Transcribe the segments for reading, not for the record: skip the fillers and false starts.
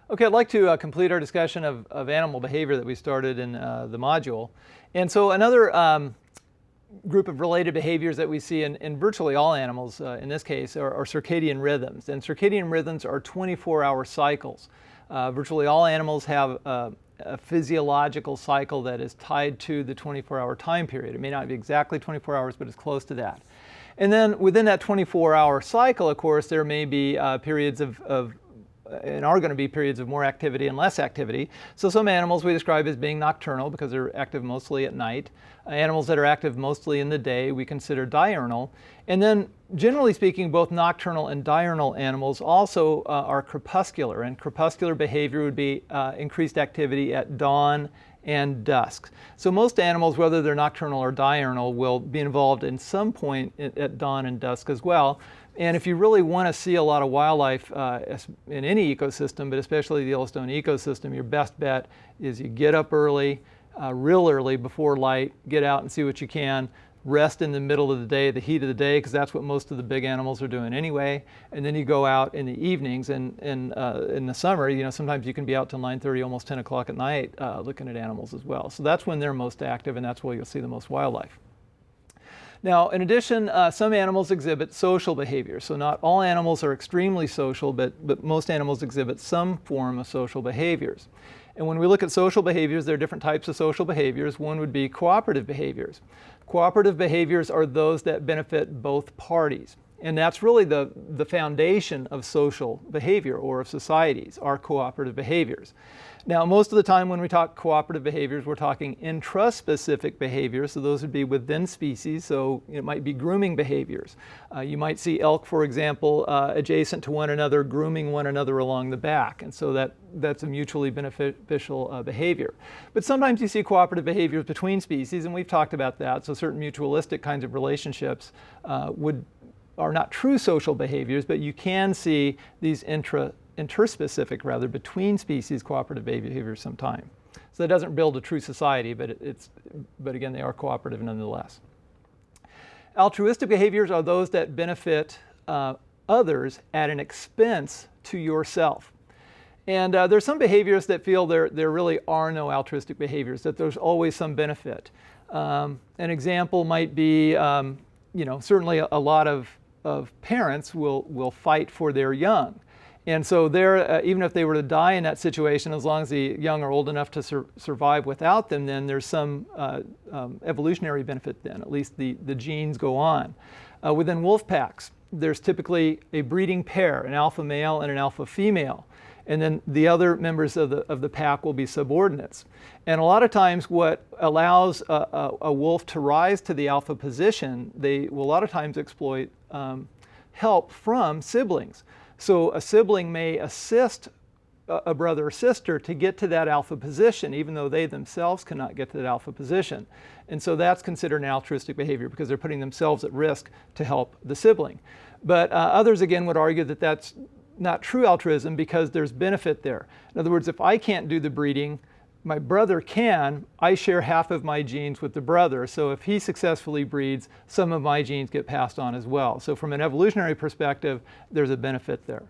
Okay, I'd like to complete our discussion of animal behavior that we started in the module. And so another group of related behaviors that we see in virtually all animals, in this case, are circadian rhythms. And circadian rhythms are 24-hour cycles. Virtually all animals have a physiological cycle that is tied to the 24-hour time period. It may not be exactly 24 hours, but it's close to that. And then within that 24-hour cycle, of course, there may be periods and are going to be periods of more activity and less activity. So some animals we describe as being nocturnal because they're active mostly at night. Animals that are active mostly in the day we consider diurnal. And then generally speaking, both nocturnal and diurnal animals also are crepuscular. And crepuscular behavior would be increased activity at dawn and dusk. So most animals, whether they're nocturnal or diurnal, will be involved in some point at dawn and dusk as well. And if you really want to see a lot of wildlife in any ecosystem, but especially the Yellowstone ecosystem, your best bet is you get up early, real early before light, get out and see what you can, rest in the middle of the day, the heat of the day, because that's what most of the big animals are doing anyway. And then you go out in the evenings, and in the summer, sometimes you can be out till 9:30, almost 10 o'clock at night looking at animals as well. So that's when they're most active, and that's where you'll see the most wildlife. Now, in addition, some animals exhibit social behavior. So not all animals are extremely social, but most animals exhibit some form of social behaviors. And when we look at social behaviors, there are different types of social behaviors. One would be cooperative behaviors. Cooperative behaviors are those that benefit both parties. And that's really the foundation of social behavior or of societies, are cooperative behaviors. Now, most of the time when we talk cooperative behaviors, we're talking intraspecific behaviors. So those would be within species. So it might be grooming behaviors. You might see elk, for example, adjacent to one another, grooming one another along the back. And so that's a mutually beneficial behavior. But sometimes you see cooperative behaviors between species, and we've talked about that. So certain mutualistic kinds of relationships are not true social behaviors, but you can see these interspecific, rather, between species cooperative behaviors sometime. So that doesn't build a true society, but again, they are cooperative nonetheless. Altruistic behaviors are those that benefit others at an expense to yourself. And there's some behaviors that feel there really are no altruistic behaviors, that there's always some benefit. An example might be, certainly a lot of parents will fight for their young. And so even if they were to die in that situation, as long as the young are old enough to survive without them, then there's some evolutionary benefit then. At least the genes go on. Within wolf packs, there's typically a breeding pair, an alpha male and an alpha female. And then the other members of the pack will be subordinates. And a lot of times what allows a wolf to rise to the alpha position, they will a lot of times exploit help from siblings. So a sibling may assist a brother or sister to get to that alpha position, even though they themselves cannot get to that alpha position. And so that's considered an altruistic behavior because they're putting themselves at risk to help the sibling. But others, again, would argue that that's not true altruism because there's benefit there. In other words, if I can't do the breeding, my brother can. I share half of my genes with the brother. So if he successfully breeds, some of my genes get passed on as well. So from an evolutionary perspective, there's a benefit there.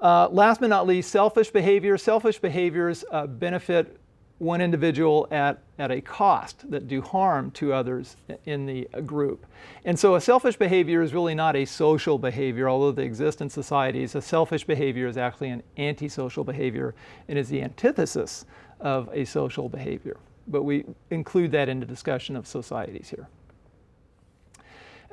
Last but not least, selfish behaviors. Selfish behaviors benefit one individual at a cost that do harm to others in the group. And so a selfish behavior is really not a social behavior, although they exist in societies. A selfish behavior is actually an antisocial behavior and is the antithesis of a social behavior. But we include that in the discussion of societies here.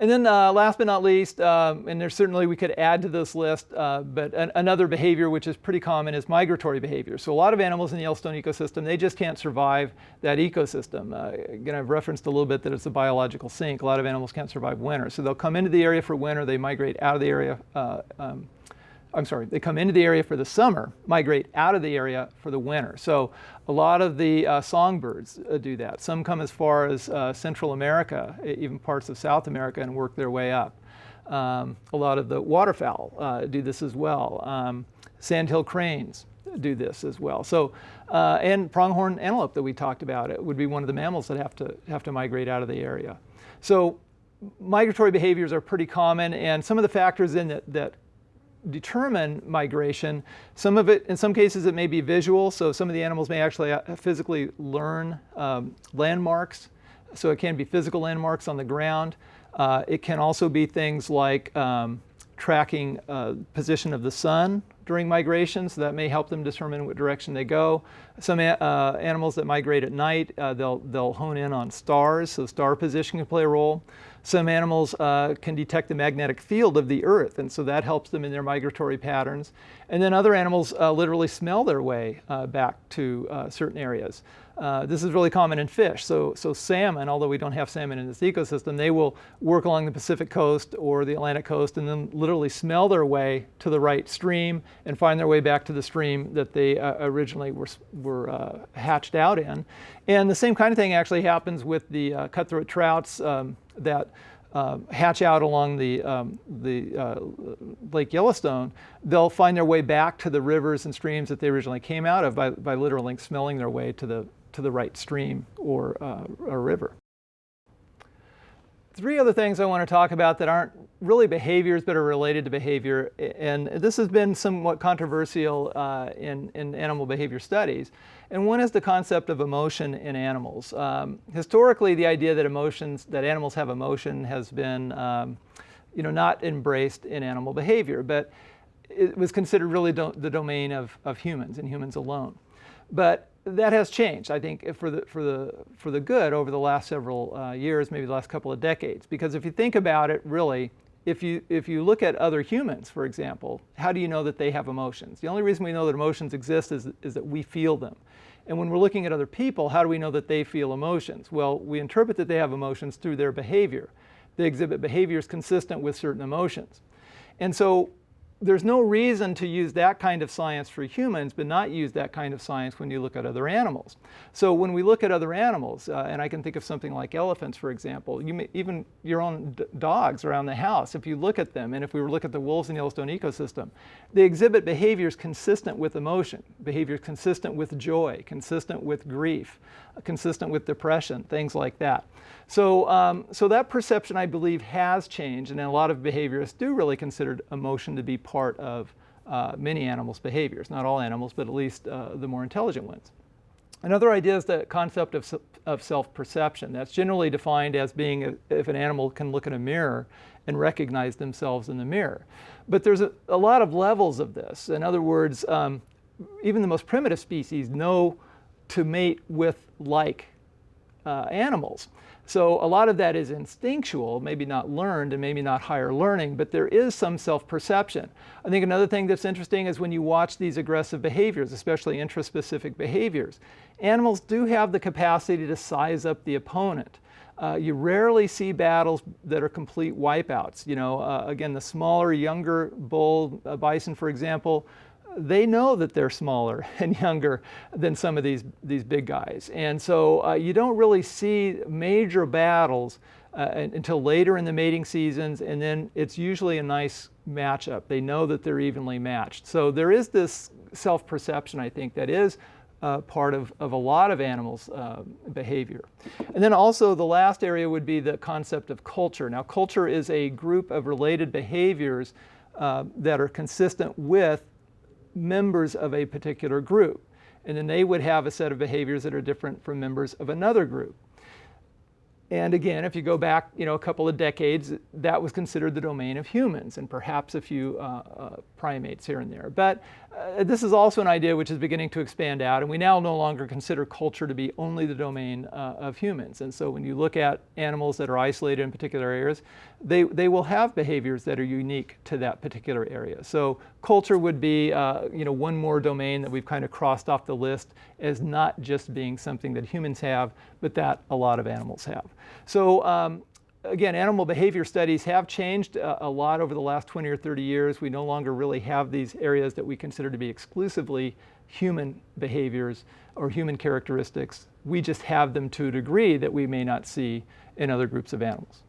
And then last but not least, and there's certainly we could add to this list, but another behavior which is pretty common is migratory behavior. So a lot of animals in the Yellowstone ecosystem, they just can't survive that ecosystem. Again, I've referenced a little bit that it's a biological sink. A lot of animals can't survive winter. So they'll come into the area for winter, they migrate out of the area, they come into the area for the summer, migrate out of the area for the winter. So a lot of the songbirds do that. Some come as far as Central America, even parts of South America, and work their way up. A lot of the waterfowl do this as well. Sandhill cranes do this as well. So, and pronghorn antelope that we talked about, it would be one of the mammals that have to migrate out of the area. So migratory behaviors are pretty common, and some of the factors in that determine migration. Some of it, in some cases, it may be visual. So some of the animals may actually physically learn landmarks. So it can be physical landmarks on the ground. It can also be things like tracking position of the sun during migration, so that may help them determine what direction they go. Some animals that migrate at night, they'll hone in on stars, so star position can play a role. Some animals can detect the magnetic field of the earth, and so that helps them in their migratory patterns. And then other animals literally smell their way back to certain areas. This is really common in fish. So salmon, although we don't have salmon in this ecosystem, they will work along the Pacific coast or the Atlantic coast and then literally smell their way to the right stream and find their way back to the stream that they originally were hatched out in. And the same kind of thing actually happens with the cutthroat trouts that hatch out along the Lake Yellowstone. They'll find their way back to the rivers and streams that they originally came out of by literally smelling their way to the right stream or a river. Three other things I want to talk about that aren't really behaviors but are related to behavior, and this has been somewhat controversial in animal behavior studies. And one is the concept of emotion in animals. Historically, the idea that animals have emotion has been not embraced in animal behavior, but it was considered really the domain of humans and humans alone. But that has changed, I think, for the good over the last several years, maybe the last couple of decades. Because if you think about it, really, if you look at other humans, for example, how do you know that they have emotions? The only reason we know that emotions exist is that we feel them. And when we're looking at other people, how do we know that they feel emotions? Well, we interpret that they have emotions through their behavior. They exhibit behaviors consistent with certain emotions. And so there's no reason to use that kind of science for humans, but not use that kind of science when you look at other animals. So when we look at other animals, and I can think of something like elephants, for example, even your own dogs around the house, if you look at them, and if we were to look at the wolves in the Yellowstone ecosystem, they exhibit behaviors consistent with emotion, behaviors consistent with joy, consistent with grief, consistent with depression, things like that. So that perception, I believe, has changed, and a lot of behaviorists do really consider emotion to be part of many animals' behaviors. Not all animals, but at least the more intelligent ones. Another idea is the concept of self-perception. That's generally defined as being if an animal can look in a mirror and recognize themselves in the mirror. But there's a lot of levels of this. In other words, even the most primitive species know to mate with like animals. So a lot of that is instinctual, maybe not learned and maybe not higher learning, but there is some self-perception. I think another thing that's interesting is when you watch these aggressive behaviors, especially intraspecific behaviors, animals do have the capacity to size up the opponent. You rarely see battles that are complete wipeouts. Again, the smaller, younger bull, bison, for example, they know that they're smaller and younger than some of these big guys. And so you don't really see major battles until later in the mating seasons, and then it's usually a nice matchup. They know that they're evenly matched. So there is this self-perception, I think, that is part of a lot of animals' behavior. And then also the last area would be the concept of culture. Now, culture is a group of related behaviors that are consistent with members of a particular group. And then they would have a set of behaviors that are different from members of another group. And again, if you go back, a couple of decades, that was considered the domain of humans and perhaps a few primates here and there. But this is also an idea which is beginning to expand out, and we now no longer consider culture to be only the domain of humans. And so when you look at animals that are isolated in particular areas, they will have behaviors that are unique to that particular area. So culture would be one more domain that we've kind of crossed off the list as not just being something that humans have, but that a lot of animals have. So again, animal behavior studies have changed a lot over the last 20 or 30 years. We no longer really have these areas that we consider to be exclusively human behaviors or human characteristics. We just have them to a degree that we may not see in other groups of animals.